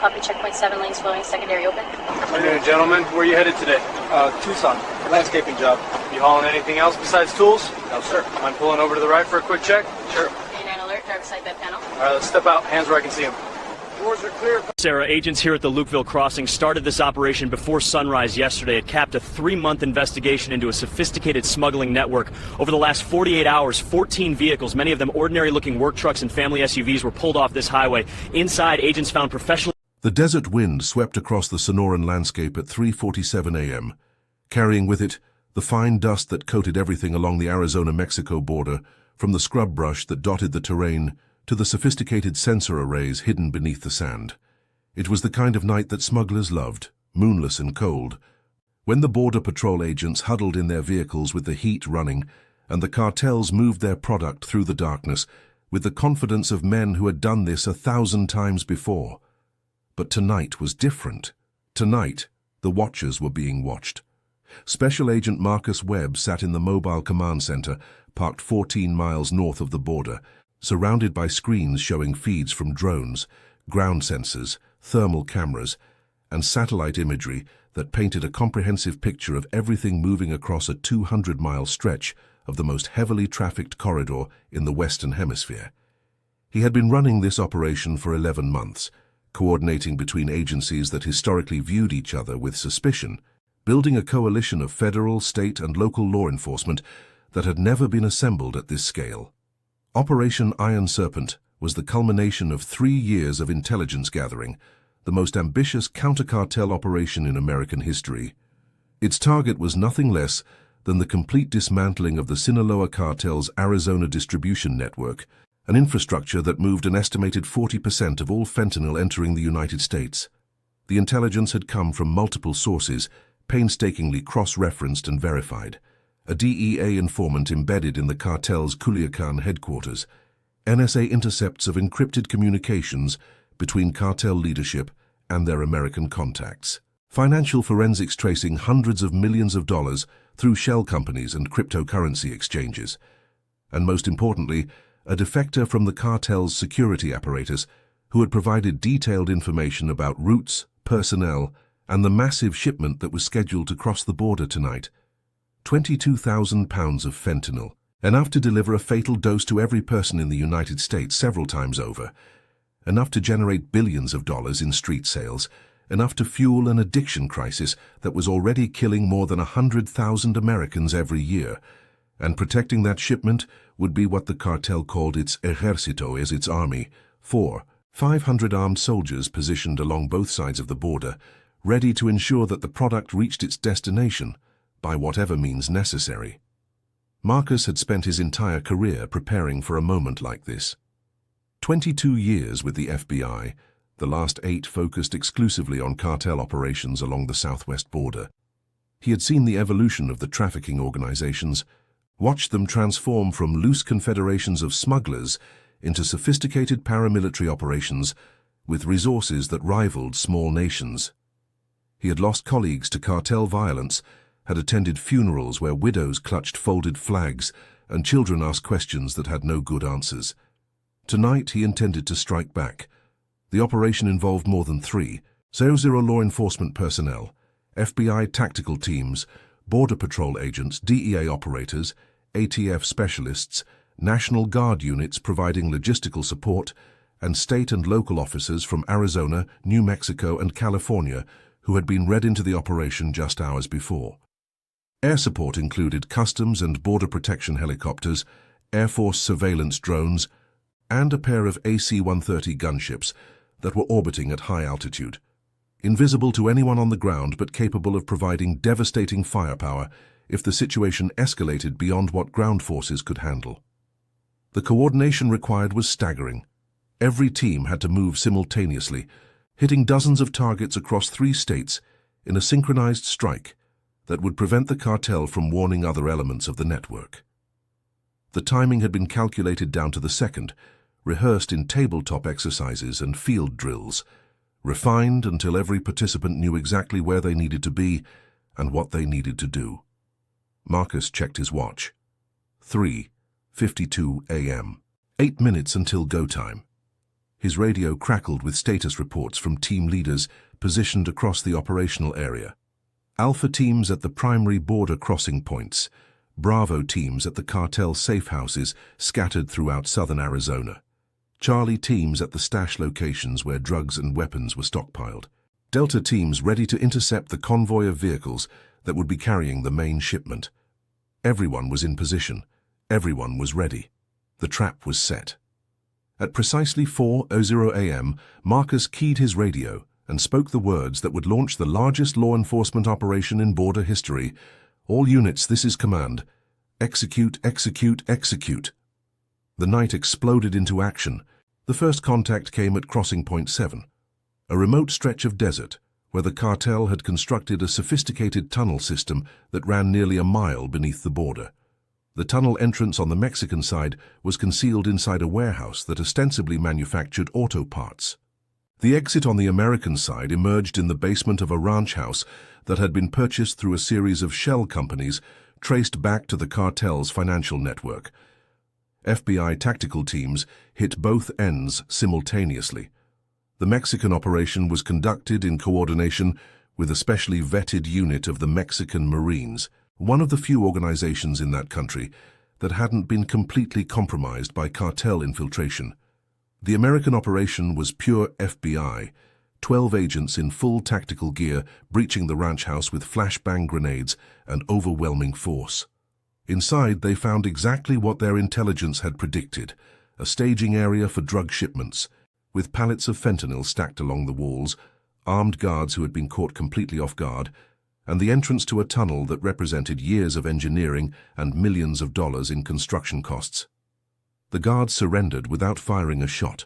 Copy, checkpoint 7, lanes flowing, secondary open. Good afternoon, gentlemen. Where are you headed today? Tucson. Landscaping job. You hauling anything else besides tools? No, sir. Mind pulling over to the right for a quick check? Sure. A9 alert, driver side bed panel. All right, let's step out. Hands where I can see them. Doors are clear. Sarah, agents here at the Lukeville Crossing started this operation before sunrise yesterday. It capped a 3-month investigation into a sophisticated smuggling network. Over the last 48 hours, 14 vehicles, many of them ordinary-looking work trucks and family SUVs, were pulled off this highway. Inside, agents found professional... The desert wind swept across the Sonoran landscape at 3:47 a.m., carrying with it the fine dust that coated everything along the Arizona-Mexico border, from the scrub brush that dotted the terrain to the sophisticated sensor arrays hidden beneath the sand. It was the kind of night that smugglers loved, moonless and cold. When the Border Patrol agents huddled in their vehicles with the heat running, and the cartels moved their product through the darkness with the confidence of men who had done this 1,000 times before. But tonight was different. Tonight, the watchers were being watched. Special Agent Marcus Webb sat in the mobile command center, parked 14 miles north of the border, surrounded by screens showing feeds from drones, ground sensors, thermal cameras, and satellite imagery that painted a comprehensive picture of everything moving across a 200-mile stretch of the most heavily trafficked corridor in the Western Hemisphere. He had been running this operation for 11 months, coordinating between agencies that historically viewed each other with suspicion, building a coalition of federal, state, and local law enforcement that had never been assembled at this scale. Operation Iron Serpent was the culmination of 3 years of intelligence gathering, the most ambitious counter-cartel operation in American history. Its target was nothing less than the complete dismantling of the Sinaloa Cartel's Arizona distribution network, an infrastructure that moved an estimated 40% of all fentanyl entering the United States. The intelligence had come from multiple sources, painstakingly cross-referenced and verified. A DEA informant embedded in the cartel's Culiacan headquarters, NSA intercepts of encrypted communications between cartel leadership and their American contacts, financial forensics tracing hundreds of millions of dollars through shell companies and cryptocurrency exchanges, and most importantly, a defector from the cartel's security apparatus who had provided detailed information about routes, personnel, and the massive shipment that was scheduled to cross the border tonight. 22,000 pounds of fentanyl, enough to deliver a fatal dose to every person in the United States several times over, enough to generate billions of dollars in street sales, enough to fuel an addiction crisis that was already killing more than 100,000 Americans every year, and protecting that shipment would be what the cartel called its ejército, as its army, 500 armed soldiers positioned along both sides of the border, ready to ensure that the product reached its destination by whatever means necessary. Marcus had spent his entire career preparing for a moment like this. 22 years with the FBI, the last 8 focused exclusively on cartel operations along the southwest border. He had seen the evolution of the trafficking organizations, watched them transform from loose confederations of smugglers into sophisticated paramilitary operations with resources that rivaled small nations. He had lost colleagues to cartel violence, had attended funerals where widows clutched folded flags and children asked questions that had no good answers. Tonight he intended to strike back. The operation involved more than 3 00 law enforcement personnel, FBI tactical teams, Border Patrol agents, DEA operators, ATF specialists, National Guard units providing logistical support, and state and local officers from Arizona, New Mexico, and California who had been read into the operation just hours before. Air support included Customs and Border Protection helicopters, Air Force surveillance drones, and a pair of AC-130 gunships that were orbiting at high altitude, invisible to anyone on the ground but capable of providing devastating firepower if the situation escalated beyond what ground forces could handle. The coordination required was staggering. Every team had to move simultaneously, hitting dozens of targets across 3 states in a synchronized strike that would prevent the cartel from warning other elements of the network. The timing had been calculated down to the second, rehearsed in tabletop exercises and field drills, refined until every participant knew exactly where they needed to be and what they needed to do. Marcus checked his watch. 3:52 a.m. 8 minutes until go time. His radio crackled with status reports from team leaders positioned across the operational area. Alpha teams at the primary border crossing points, Bravo teams at the cartel safe houses scattered throughout southern Arizona, Charlie teams at the stash locations where drugs and weapons were stockpiled, Delta teams ready to intercept the convoy of vehicles that would be carrying the main shipment. Everyone was in position. Everyone was ready. The trap was set. At precisely 4:00 a.m., Marcus keyed his radio and spoke the words that would launch the largest law enforcement operation in border history. All units, this is command. Execute, execute, execute. The night exploded into action. The first contact came at Crossing Point 7, a remote stretch of desert where the cartel had constructed a sophisticated tunnel system that ran nearly a mile beneath the border. The tunnel entrance on the Mexican side was concealed inside a warehouse that ostensibly manufactured auto parts. The exit on the American side emerged in the basement of a ranch house that had been purchased through a series of shell companies traced back to the cartel's financial network. FBI tactical teams hit both ends simultaneously. The Mexican operation was conducted in coordination with a specially vetted unit of the Mexican Marines, one of the few organizations in that country that hadn't been completely compromised by cartel infiltration. The American operation was pure FBI, 12 agents in full tactical gear breaching the ranch house with flashbang grenades and overwhelming force. Inside, they found exactly what their intelligence had predicted, a staging area for drug shipments, with pallets of fentanyl stacked along the walls, armed guards who had been caught completely off guard, and the entrance to a tunnel that represented years of engineering and millions of dollars in construction costs. The guards surrendered without firing a shot,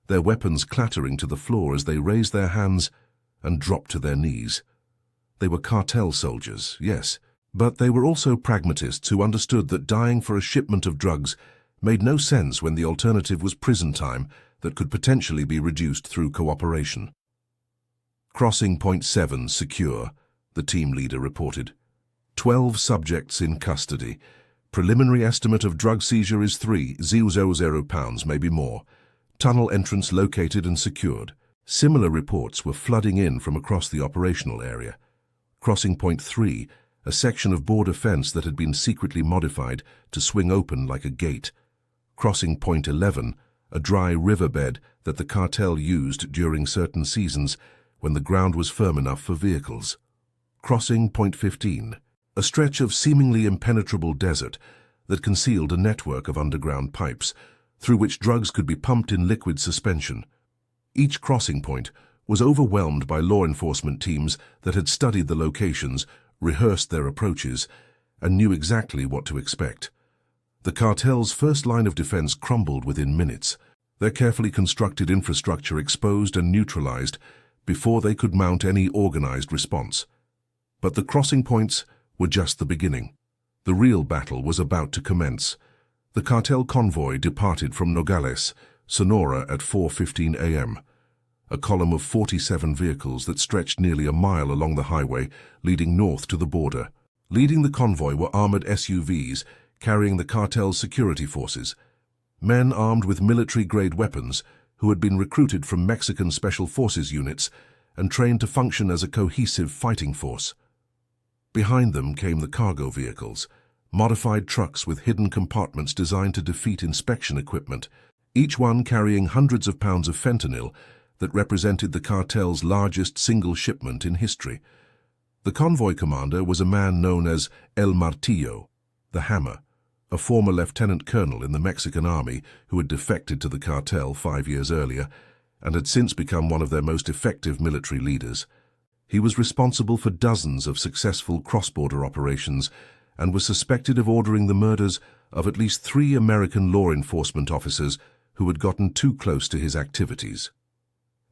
their weapons clattering to the floor as they raised their hands and dropped to their knees. They were cartel soldiers, yes, but they were also pragmatists who understood that dying for a shipment of drugs made no sense when the alternative was prison time that could potentially be reduced through cooperation. Crossing Point 7 secure, the team leader reported. 12 subjects in custody. Preliminary estimate of drug seizure is 3,000 pounds, maybe more. Tunnel entrance located and secured. Similar reports were flooding in from across the operational area. Crossing Point 3, a section of border fence that had been secretly modified to swing open like a gate. Crossing Point 11, a dry riverbed that the cartel used during certain seasons when the ground was firm enough for vehicles. Crossing Point 15, a stretch of seemingly impenetrable desert that concealed a network of underground pipes through which drugs could be pumped in liquid suspension. Each crossing point was overwhelmed by law enforcement teams that had studied the locations, rehearsed their approaches, and knew exactly what to expect. The cartel's first line of defense crumbled within minutes, their carefully constructed infrastructure exposed and neutralized before they could mount any organized response. But the crossing points were just the beginning. The real battle was about to commence. The cartel convoy departed from Nogales, Sonora at 4:15 a.m. A column of 47 vehicles that stretched nearly a mile along the highway leading north to the border. Leading the convoy were armored SUVs carrying the cartel's security forces, men armed with military-grade weapons who had been recruited from Mexican Special Forces units and trained to function as a cohesive fighting force. Behind them came the cargo vehicles, modified trucks with hidden compartments designed to defeat inspection equipment, each one carrying hundreds of pounds of fentanyl that represented the cartel's largest single shipment in history. The convoy commander was a man known as El Martillo, the Hammer, a former lieutenant colonel in the Mexican army who had defected to the cartel 5 years earlier and had since become one of their most effective military leaders. He was responsible for dozens of successful cross-border operations and was suspected of ordering the murders of at least 3 American law enforcement officers who had gotten too close to his activities.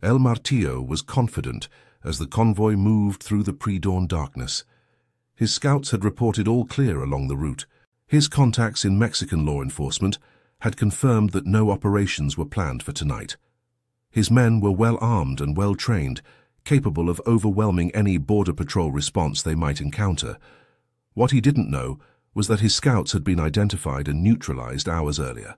El Martillo was confident as the convoy moved through the pre-dawn darkness. His scouts had reported all clear along the route. His contacts in Mexican law enforcement had confirmed that no operations were planned for tonight. His men were well armed and well trained, capable of overwhelming any border patrol response they might encounter. What he didn't know was that his scouts had been identified and neutralized hours earlier.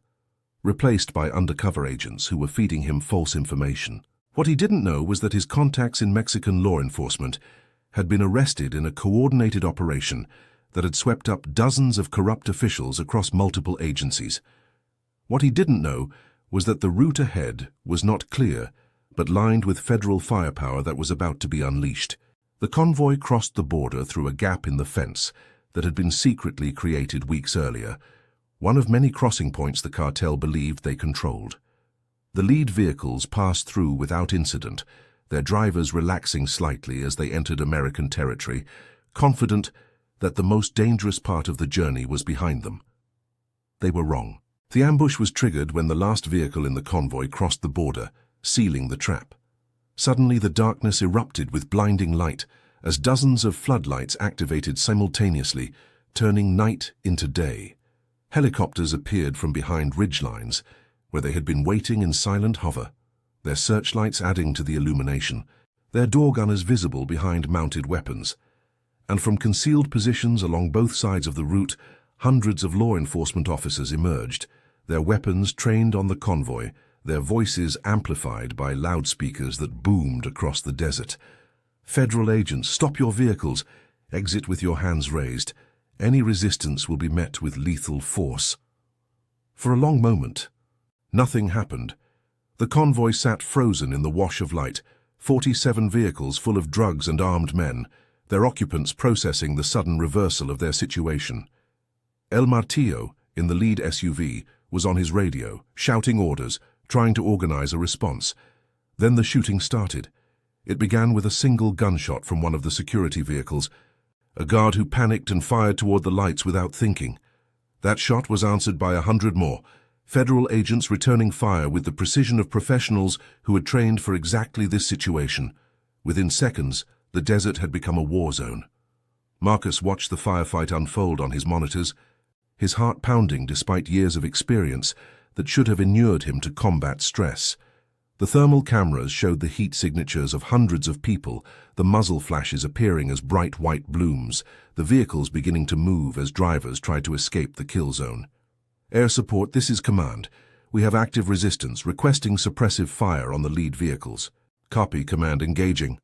replaced by undercover agents who were feeding him false information. What he didn't know was that his contacts in Mexican law enforcement had been arrested in a coordinated operation that had swept up dozens of corrupt officials across multiple agencies. What he didn't know was that the route ahead was not clear, but lined with federal firepower that was about to be unleashed. The convoy crossed the border through a gap in the fence that had been secretly created weeks earlier, one of many crossing points the cartel believed they controlled. The lead vehicles passed through without incident, their drivers relaxing slightly as they entered American territory, confident that the most dangerous part of the journey was behind them. They were wrong. The ambush was triggered when the last vehicle in the convoy crossed the border, sealing the trap. Suddenly the darkness erupted with blinding light as dozens of floodlights activated simultaneously, turning night into day. Helicopters appeared from behind ridgelines, where they had been waiting in silent hover, their searchlights adding to the illumination, their door gunners visible behind mounted weapons. And from concealed positions along both sides of the route, hundreds of law enforcement officers emerged, their weapons trained on the convoy, their voices amplified by loudspeakers that boomed across the desert. Federal agents, stop your vehicles, exit with your hands raised. Any resistance will be met with lethal force. For a long moment, nothing happened. The convoy sat frozen in the wash of light, 47 vehicles full of drugs and armed men, their occupants processing the sudden reversal of their situation. El Martillo, in the lead SUV, was on his radio, shouting orders, trying to organize a response. Then the shooting started. It began with a single gunshot from one of the security vehicles, a guard who panicked and fired toward the lights without thinking. That shot was answered by 100 more, federal agents returning fire with the precision of professionals who had trained for exactly this situation. Within seconds, the desert had become a war zone. Marcus watched the firefight unfold on his monitors, his heart pounding despite years of experience that should have inured him to combat stress. The thermal cameras showed the heat signatures of hundreds of people, the muzzle flashes appearing as bright white blooms, the vehicles beginning to move as drivers tried to escape the kill zone. Air support, this is command. We have active resistance, requesting suppressive fire on the lead vehicles. Copy, command, engaging.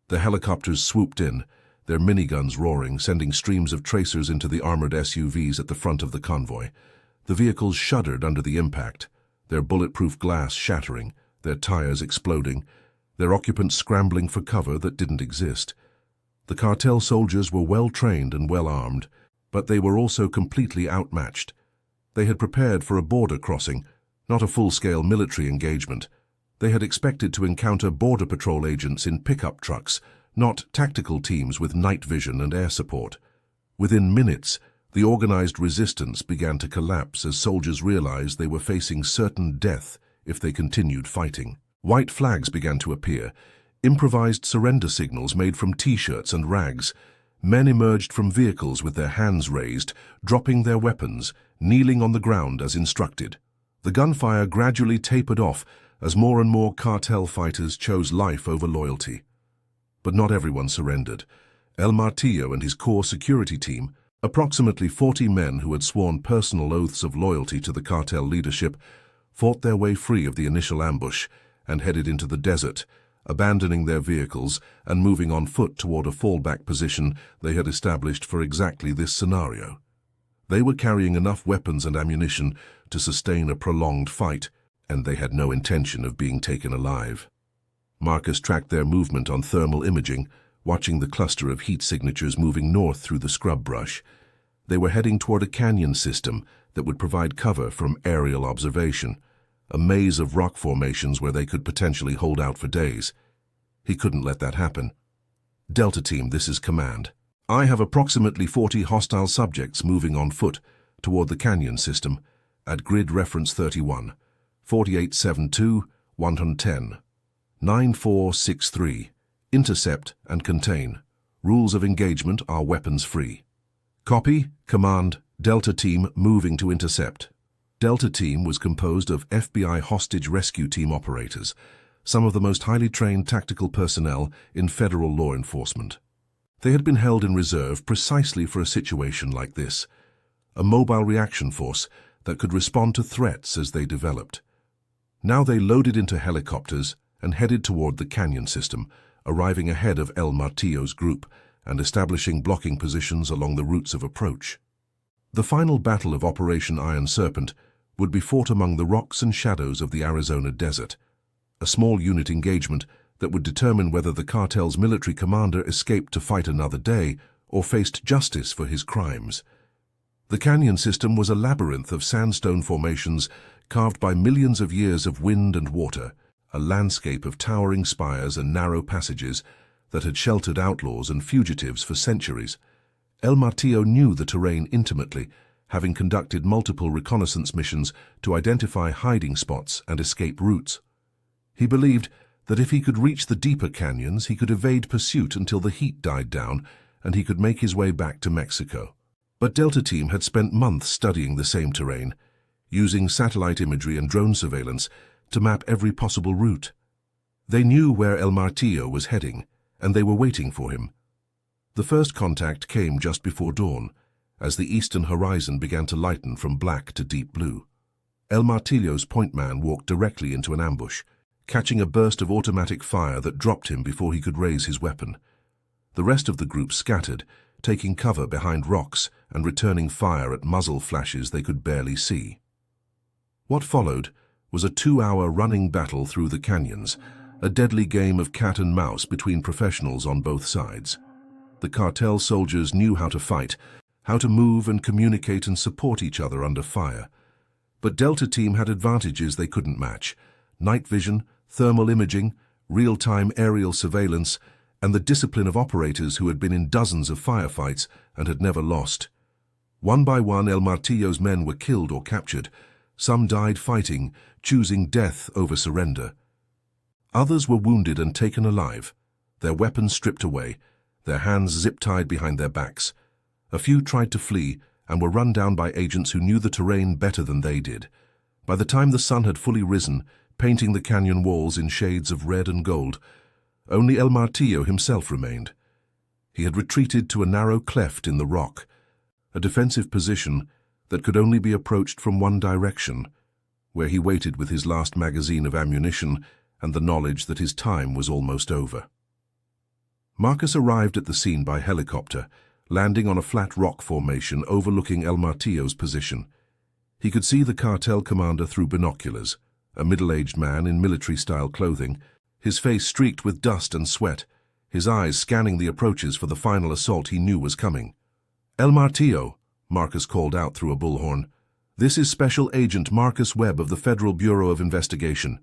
The helicopters swooped in, their miniguns roaring, sending streams of tracers into the armored SUVs at the front of the convoy. The vehicles shuddered under the impact, their bulletproof glass shattering, their tires exploding, their occupants scrambling for cover that didn't exist. The cartel soldiers were well trained and well armed, but they were also completely outmatched. They had prepared for a border crossing, not a full-scale military engagement. They had expected to encounter border patrol agents in pickup trucks, not tactical teams with night vision and air support. Within minutes, the organized resistance began to collapse as soldiers realized they were facing certain death if they continued fighting. White flags began to appear, improvised surrender signals made from T-shirts and rags. Men emerged from vehicles with their hands raised, dropping their weapons, kneeling on the ground as instructed. The gunfire gradually tapered off as more and more cartel fighters chose life over loyalty. But not everyone surrendered. El Martillo and his core security team, approximately 40 men who had sworn personal oaths of loyalty to the cartel leadership, fought their way free of the initial ambush and headed into the desert, abandoning their vehicles and moving on foot toward a fallback position they had established for exactly this scenario. They were carrying enough weapons and ammunition to sustain a prolonged fight, and they had no intention of being taken alive. Marcus tracked their movement on thermal imaging, watching the cluster of heat signatures moving north through the scrub brush. They were heading toward a canyon system that would provide cover from aerial observation, a maze of rock formations where they could potentially hold out for days. He couldn't let that happen. Delta Team, this is command. I have approximately 40 hostile subjects moving on foot toward the canyon system at grid reference 31, 4872, 110, 9463. Intercept and contain. Rules of engagement are weapons free. Copy, command, Delta Team moving to intercept. Delta Team was composed of FBI hostage rescue team operators, some of the most highly trained tactical personnel in federal law enforcement. They had been held in reserve precisely for a situation like this, a mobile reaction force that could respond to threats as they developed. Now they loaded into helicopters and headed toward the canyon system, arriving ahead of El Martillo's group and establishing blocking positions along the routes of approach. The final battle of Operation Iron Serpent would be fought among the rocks and shadows of the Arizona desert, a small unit engagement that would determine whether the cartel's military commander escaped to fight another day or faced justice for his crimes. The canyon system was a labyrinth of sandstone formations carved by millions of years of wind and water, a landscape of towering spires and narrow passages that had sheltered outlaws and fugitives for centuries. El Martillo knew the terrain intimately, having conducted multiple reconnaissance missions to identify hiding spots and escape routes. He believed that if he could reach the deeper canyons, he could evade pursuit until the heat died down and he could make his way back to Mexico. But Delta Team had spent months studying the same terrain, using satellite imagery and drone surveillance to map every possible route. They knew where El Martillo was heading, and they were waiting for him. The first contact came just before dawn, as the eastern horizon began to lighten from black to deep blue. El Martillo's point man walked directly into an ambush, catching a burst of automatic fire that dropped him before he could raise his weapon. The rest of the group scattered, taking cover behind rocks and returning fire at muzzle flashes they could barely see. What followed was a 2-hour running battle through the canyons, a deadly game of cat and mouse between professionals on both sides. The cartel soldiers knew how to fight, how to move and communicate and support each other under fire. But Delta Team had advantages they couldn't match: night vision, thermal imaging, real-time aerial surveillance, and the discipline of operators who had been in dozens of firefights and had never lost. One by one, El Martillo's men were killed or captured. Some died fighting, choosing death over surrender. Others were wounded and taken alive, their weapons stripped away, their hands zip-tied behind their backs. A few tried to flee and were run down by agents who knew the terrain better than they did. By the time the sun had fully risen, painting the canyon walls in shades of red and gold, only El Martillo himself remained. He had retreated to a narrow cleft in the rock, a defensive position that could only be approached from one direction, where he waited with his last magazine of ammunition and the knowledge that his time was almost over. Marcus arrived at the scene by helicopter, landing on a flat rock formation overlooking El Martillo's position. He could see the cartel commander through binoculars, a middle-aged man in military-style clothing, his face streaked with dust and sweat, his eyes scanning the approaches for the final assault he knew was coming. "El Martillo," Marcus called out through a bullhorn. "This is Special Agent Marcus Webb of the Federal Bureau of Investigation.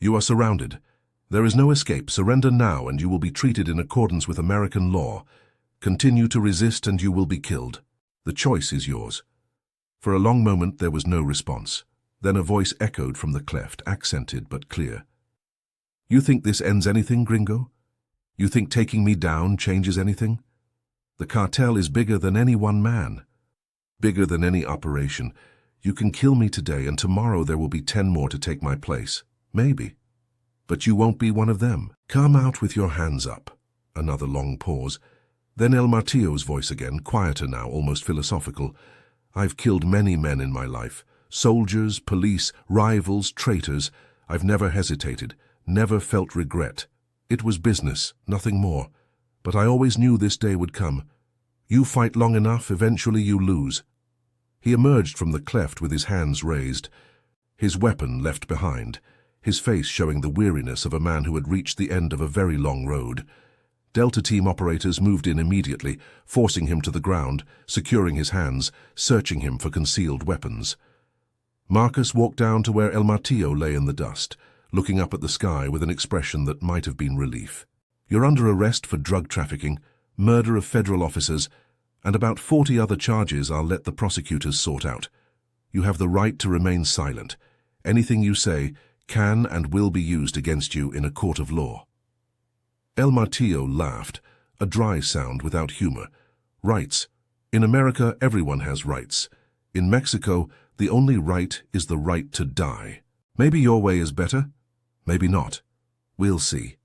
You are surrounded. There is no escape. Surrender now and you will be treated in accordance with American law. Continue to resist and you will be killed. The choice is yours." For a long moment there was no response. Then a voice echoed from the cleft, accented but clear. "You think this ends anything, gringo? You think taking me down changes anything? The cartel is bigger than any one man, bigger than any operation. You can kill me today and tomorrow there will be 10 more to take my place. Maybe. But you won't be one of them. Come out with your hands up." Another long pause. Then El Martillo's voice again, quieter now, almost philosophical. "I've killed many men in my life. Soldiers, police, rivals, traitors. I've never hesitated, never felt regret. It was business, nothing more. But I always knew this day would come. You fight long enough, eventually you lose." He emerged from the cleft with his hands raised, his weapon left behind, his face showing the weariness of a man who had reached the end of a very long road. Delta Team operators moved in immediately, forcing him to the ground, securing his hands, searching him for concealed weapons. Marcus walked down to where El Martillo lay in the dust, looking up at the sky with an expression that might have been relief. "You're under arrest for drug trafficking, murder of federal officers, and about 40 other charges I'll let the prosecutors sort out. You have the right to remain silent. Anything you say can and will be used against you in a court of law." El Martillo laughed, a dry sound without humor. "Rights. In America, everyone has rights. In Mexico, the only right is the right to die. Maybe your way is better. Maybe not. We'll see."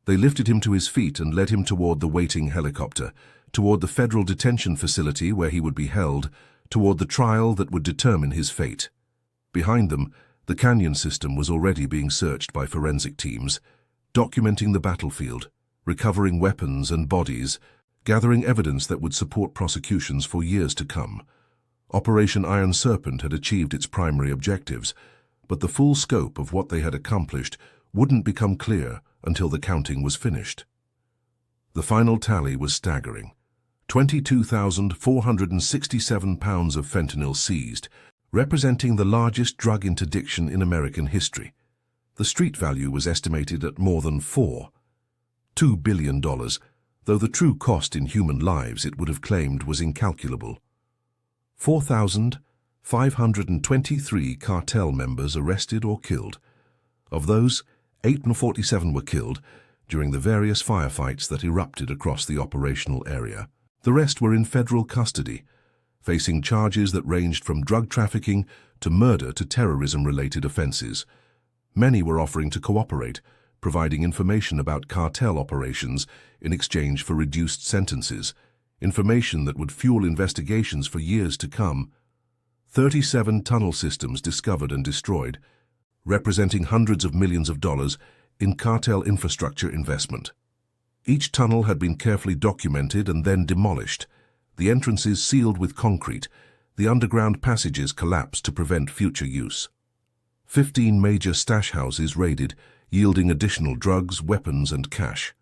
They lifted him to his feet and led him toward the waiting helicopter, toward the federal detention facility where he would be held, toward the trial that would determine his fate. Behind them, the canyon system was already being searched by forensic teams, documenting the battlefield, recovering weapons and bodies, gathering evidence that would support prosecutions for years to come. Operation Iron Serpent had achieved its primary objectives, but the full scope of what they had accomplished wouldn't become clear until the counting was finished. The final tally was staggering. 22,467 pounds of fentanyl seized, representing the largest drug interdiction in American history. The street value was estimated at more than $2 billion, though the true cost in human lives it would have claimed was incalculable. 4,523 cartel members arrested or killed. Of those, 847 were killed during the various firefights that erupted across the operational area. The rest were in federal custody, facing charges that ranged from drug trafficking to murder to terrorism-related offenses. Many were offering to cooperate, providing information about cartel operations in exchange for reduced sentences, information that would fuel investigations for years to come. 37 tunnel systems discovered and destroyed, representing hundreds of millions of dollars in cartel infrastructure investment. Each tunnel had been carefully documented and then demolished, the entrances sealed with concrete, the underground passages collapsed to prevent future use. 15 major stash houses raided, yielding additional drugs, weapons, and cash.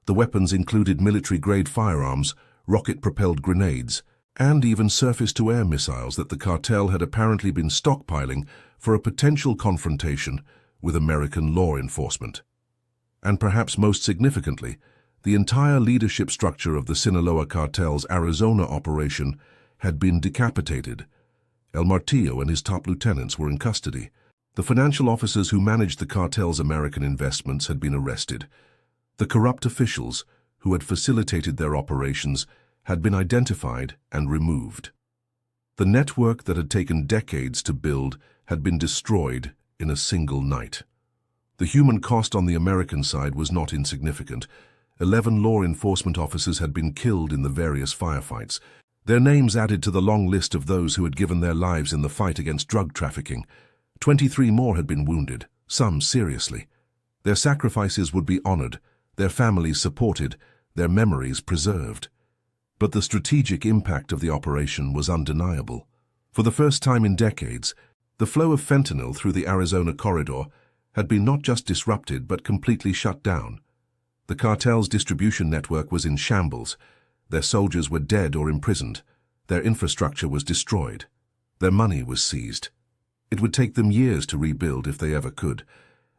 The weapons included military-grade firearms, rocket-propelled grenades, and even surface-to-air missiles that the cartel had apparently been stockpiling for a potential confrontation with American law enforcement. And perhaps most significantly, the entire leadership structure of the Sinaloa Cartel's Arizona operation had been decapitated. El Martillo and his top lieutenants were in custody. The financial officers who managed the cartel's American investments had been arrested. The corrupt officials who had facilitated their operations had been identified and removed. The network that had taken decades to build had been destroyed in a single night. The human cost on the American side was not insignificant. 11 law enforcement officers had been killed in the various firefights, their names added to the long list of those who had given their lives in the fight against drug trafficking. 23 more had been wounded, some seriously. Their sacrifices would be honored, their families supported, their memories preserved. But the strategic impact of the operation was undeniable. For the first time in decades, the flow of fentanyl through the Arizona corridor had been not just disrupted but completely shut down. The cartel's distribution network was in shambles. Their soldiers were dead or imprisoned. Their infrastructure was destroyed. Their money was seized. It would take them years to rebuild if they ever could.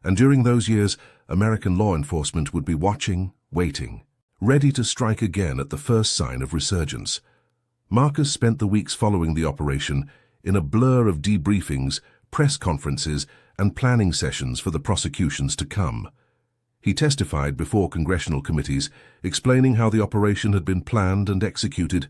And during those years, American law enforcement would be watching, waiting, ready to strike again at the first sign of resurgence. Marcus spent the weeks following the operation in a blur of debriefings, press conferences, and planning sessions for the prosecutions to come. He testified before congressional committees, explaining how the operation had been planned and executed,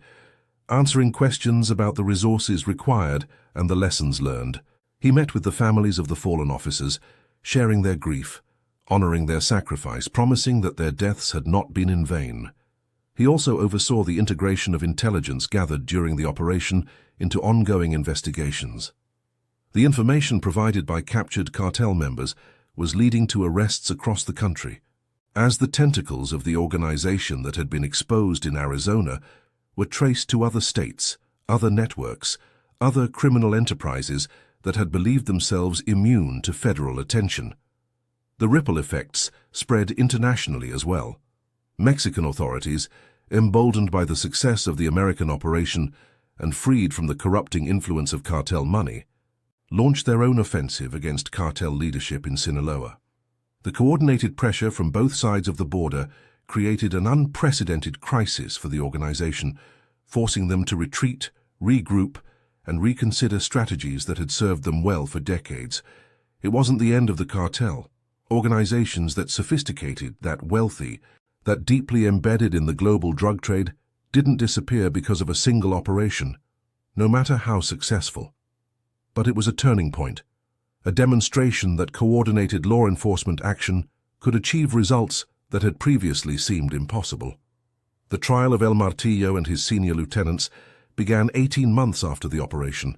answering questions about the resources required and the lessons learned. He met with the families of the fallen officers, sharing their grief, honoring their sacrifice, promising that their deaths had not been in vain. He also oversaw the integration of intelligence gathered during the operation into ongoing investigations. The information provided by captured cartel members was leading to arrests across the country. As the tentacles of the organization that had been exposed in Arizona were traced to other states, other networks, other criminal enterprises that had believed themselves immune to federal attention. The ripple effects spread internationally as well. Mexican authorities, emboldened by the success of the American operation and freed from the corrupting influence of cartel money, launched their own offensive against cartel leadership in Sinaloa. The coordinated pressure from both sides of the border created an unprecedented crisis for the organization, forcing them to retreat, regroup, and reconsider strategies that had served them well for decades. It wasn't the end of the cartel. Organizations that sophisticated, that wealthy, that deeply embedded in the global drug trade didn't disappear because of a single operation, no matter how successful. But it was a turning point, a demonstration that coordinated law enforcement action could achieve results that had previously seemed impossible. The trial of El Martillo and his senior lieutenants began 18 months after the operation,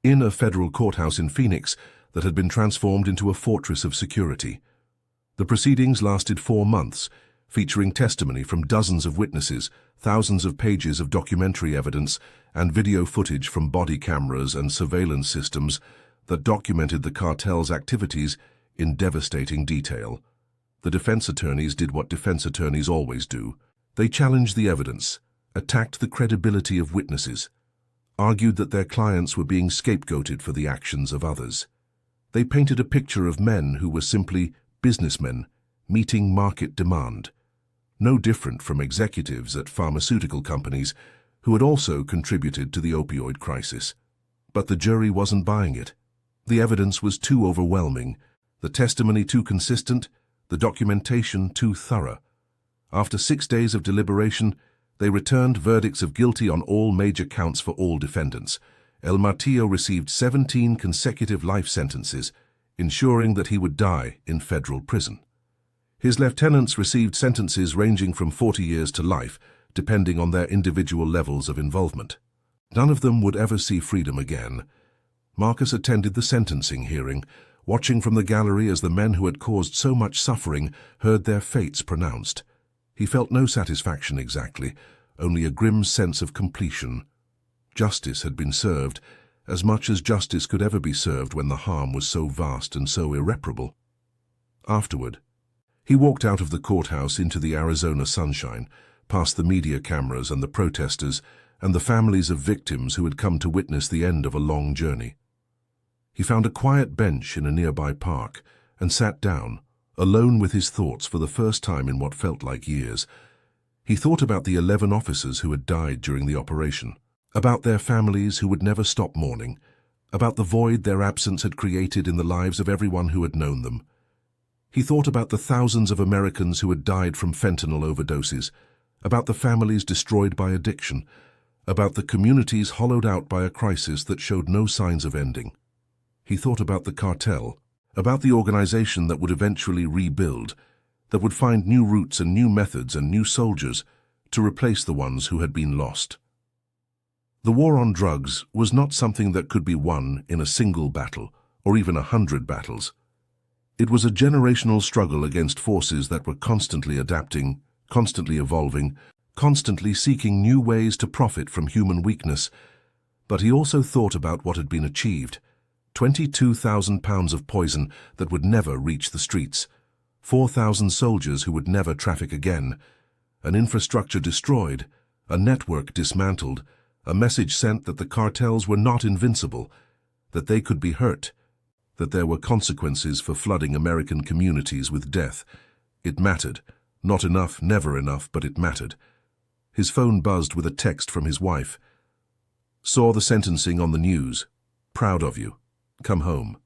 in a federal courthouse in Phoenix that had been transformed into a fortress of security. The proceedings lasted 4 months, featuring testimony from dozens of witnesses, thousands of pages of documentary evidence, and video footage from body cameras and surveillance systems that documented the cartel's activities in devastating detail. The defense attorneys did what defense attorneys always do. They challenged the evidence, attacked the credibility of witnesses, argued that their clients were being scapegoated for the actions of others. They painted a picture of men who were simply businessmen meeting market demand, no different from executives at pharmaceutical companies who had also contributed to the opioid crisis. But the jury wasn't buying it. The evidence was too overwhelming, the testimony too consistent, the documentation too thorough. After 6 days of deliberation, they returned verdicts of guilty on all major counts for all defendants. El Martillo received 17 consecutive life sentences, ensuring that he would die in federal prison. His lieutenants received sentences ranging from 40 years to life, depending on their individual levels of involvement. None of them would ever see freedom again. Marcus attended the sentencing hearing, watching from the gallery as the men who had caused so much suffering heard their fates pronounced. He felt no satisfaction exactly, only a grim sense of completion. Justice had been served, as much as justice could ever be served when the harm was so vast and so irreparable. Afterward, he walked out of the courthouse into the Arizona sunshine, past the media cameras and the protesters and the families of victims who had come to witness the end of a long journey. He found a quiet bench in a nearby park and sat down, alone with his thoughts for the first time in what felt like years. He thought about the 11 officers who had died during the operation, about their families who would never stop mourning, about the void their absence had created in the lives of everyone who had known them. He thought about the thousands of Americans who had died from fentanyl overdoses, about the families destroyed by addiction, about the communities hollowed out by a crisis that showed no signs of ending. He thought about the cartel, about the organization that would eventually rebuild, that would find new routes and new methods and new soldiers to replace the ones who had been lost. The war on drugs was not something that could be won in a single battle, or even 100 battles. It was a generational struggle against forces that were constantly adapting, constantly evolving, constantly seeking new ways to profit from human weakness. But he also thought about what had been achieved. 22,000 pounds of poison that would never reach the streets, 4,000 soldiers who would never traffic again, an infrastructure destroyed, a network dismantled, a message sent that the cartels were not invincible, that they could be hurt, that there were consequences for flooding American communities with death. It mattered. Not enough, never enough, but it mattered. His phone buzzed with a text from his wife. Saw the sentencing on the news. Proud of you. Come home.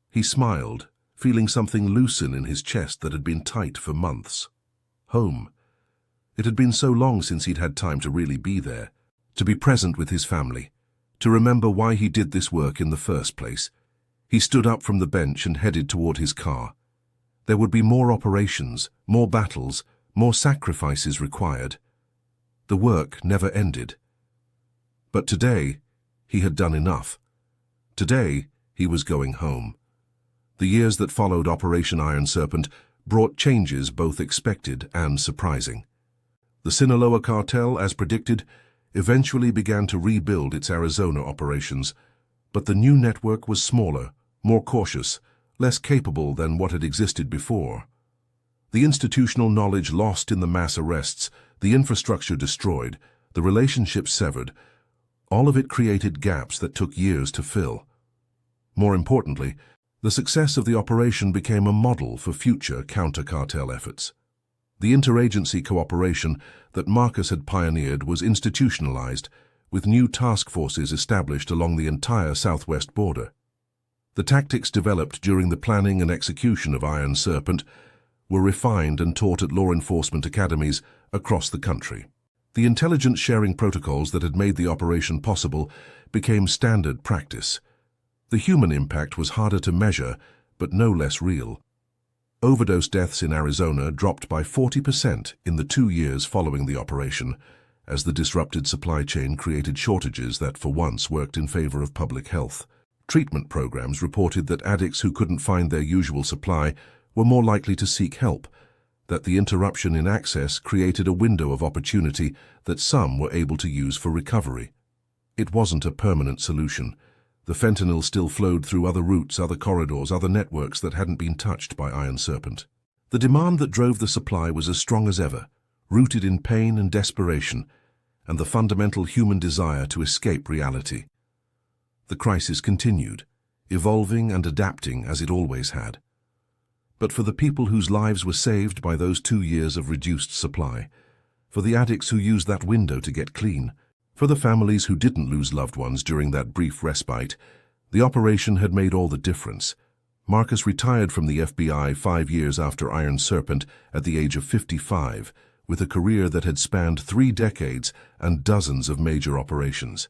He smiled, feeling something loosen in his chest that had been tight for months. Home. It had been so long since he'd had time to really be there, to be present with his family, to remember why he did this work in the first place. He stood up from the bench and headed toward his car. There would be more operations, more battles, more sacrifices required. The work never ended. But today, he had done enough. Today, he was going home. The years that followed Operation Iron Serpent brought changes both expected and surprising. The Sinaloa Cartel, as predicted, eventually began to rebuild its Arizona operations, but the new network was smaller, more cautious, less capable than what had existed before. The institutional knowledge lost in the mass arrests, the infrastructure destroyed, the relationships severed, all of it created gaps that took years to fill. More importantly, the success of the operation became a model for future counter-cartel efforts. The interagency cooperation that Marcus had pioneered was institutionalized, with new task forces established along the entire southwest border. The tactics developed during the planning and execution of Iron Serpent were refined and taught at law enforcement academies across the country. The intelligence sharing protocols that had made the operation possible became standard practice. The human impact was harder to measure, but no less real. Overdose deaths in Arizona dropped by 40% in the 2 years following the operation, as the disrupted supply chain created shortages that for once worked in favor of public health. Treatment programs reported that addicts who couldn't find their usual supply were more likely to seek help, that the interruption in access created a window of opportunity that some were able to use for recovery. It wasn't a permanent solution. The fentanyl still flowed through other routes, other corridors, other networks that hadn't been touched by Iron Serpent. The demand that drove the supply was as strong as ever, rooted in pain and desperation, and the fundamental human desire to escape reality. The crisis continued, evolving and adapting as it always had. But for the people whose lives were saved by those 2 years of reduced supply, for the addicts who used that window to get clean, for the families who didn't lose loved ones during that brief respite, the operation had made all the difference. Marcus retired from the FBI 5 years after Iron Serpent at the age of 55, with a career that had spanned 3 decades and dozens of major operations.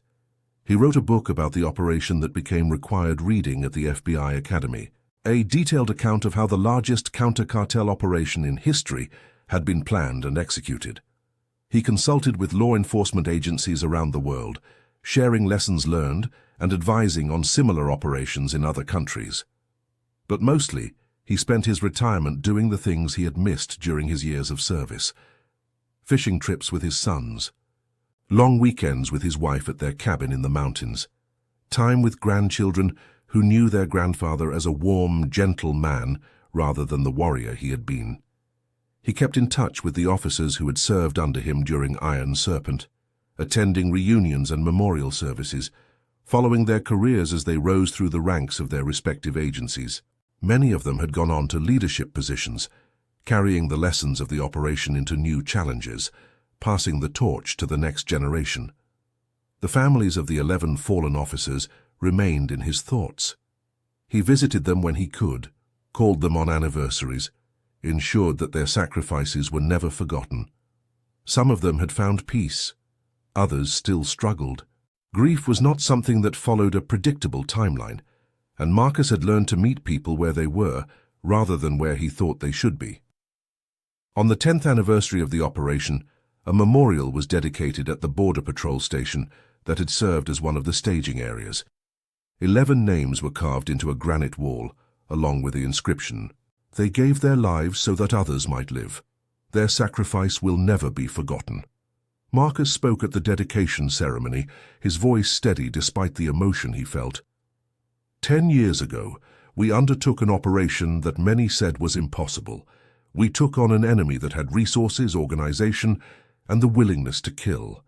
He wrote a book about the operation that became required reading at the FBI Academy, a detailed account of how the largest counter-cartel operation in history had been planned and executed. He consulted with law enforcement agencies around the world, sharing lessons learned and advising on similar operations in other countries. But mostly, he spent his retirement doing the things he had missed during his years of service. Fishing trips with his sons, long weekends with his wife at their cabin in the mountains, time with grandchildren who knew their grandfather as a warm, gentle man rather than the warrior he had been. He kept in touch with the officers who had served under him during Iron Serpent, attending reunions and memorial services, following their careers as they rose through the ranks of their respective agencies. Many of them had gone on to leadership positions, carrying the lessons of the operation into new challenges, passing the torch to the next generation. The families of the 11 fallen officers remained in his thoughts. He visited them when he could, called them on anniversaries, ensured that their sacrifices were never forgotten. Some of them had found peace. Others still struggled. Grief was not something that followed a predictable timeline, and Marcus had learned to meet people where they were rather than where he thought they should be. On the 10th anniversary of the operation, a memorial was dedicated at the Border Patrol station that had served as one of the staging areas. 11 names were carved into a granite wall, along with the inscription, "They gave their lives so that others might live. Their sacrifice will never be forgotten." Marcus spoke at the dedication ceremony, his voice steady despite the emotion he felt. 10 years ago, we undertook an operation that many said was impossible. We took on an enemy that had resources, organization, and the willingness to kill.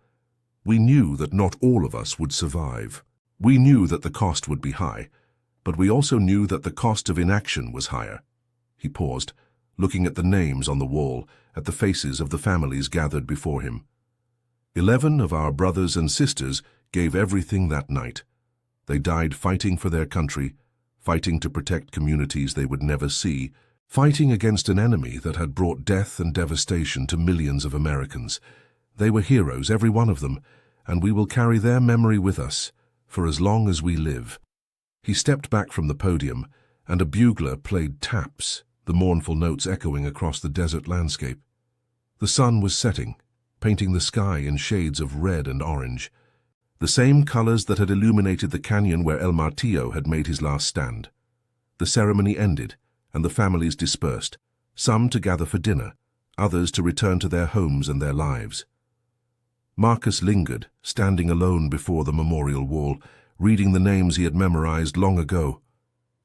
We knew that not all of us would survive. We knew that the cost would be high, but we also knew that the cost of inaction was higher. He paused, looking at the names on the wall, at the faces of the families gathered before him. 11 of our brothers and sisters gave everything that night. They died fighting for their country, fighting to protect communities they would never see, fighting against an enemy that had brought death and devastation to millions of Americans. They were heroes, every one of them, and we will carry their memory with us for as long as we live. He stepped back from the podium, and a bugler played taps, the mournful notes echoing across the desert landscape. The sun was setting, painting the sky in shades of red and orange, the same colors that had illuminated the canyon where El Martillo had made his last stand. The ceremony ended, and the families dispersed, some to gather for dinner, others to return to their homes and their lives. Marcus lingered, standing alone before the memorial wall, reading the names he had memorized long ago.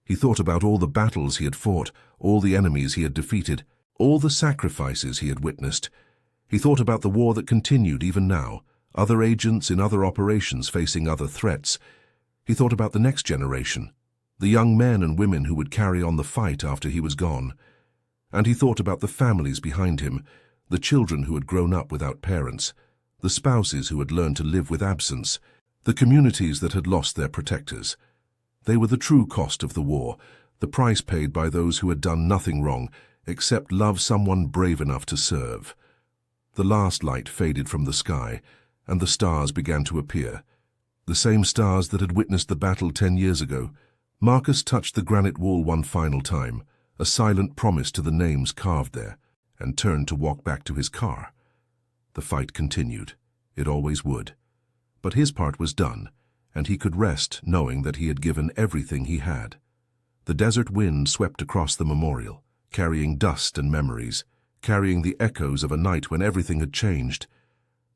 He thought about all the battles he had fought, all the enemies he had defeated, all the sacrifices he had witnessed. He thought about the war that continued even now, other agents in other operations facing other threats. He thought about the next generation, the young men and women who would carry on the fight after he was gone. And he thought about the families behind him, the children who had grown up without parents, the spouses who had learned to live with absence, the communities that had lost their protectors. They were the true cost of the war, the price paid by those who had done nothing wrong except love someone brave enough to serve. The last light faded from the sky, and the stars began to appear. The same stars that had witnessed the battle 10 years ago. Marcus touched the granite wall one final time, a silent promise to the names carved there, and turned to walk back to his car. The fight continued, It always would. But his part was done, and he could rest knowing that he had given everything he had. The desert wind swept across the memorial, carrying dust and memories, carrying the echoes of a night when everything had changed.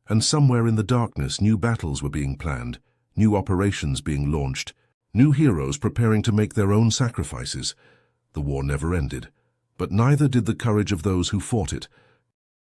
And somewhere in the darkness, new battles were being planned, new operations being launched, new heroes preparing to make their own sacrifices. The war never ended, but neither did the courage of those who fought it,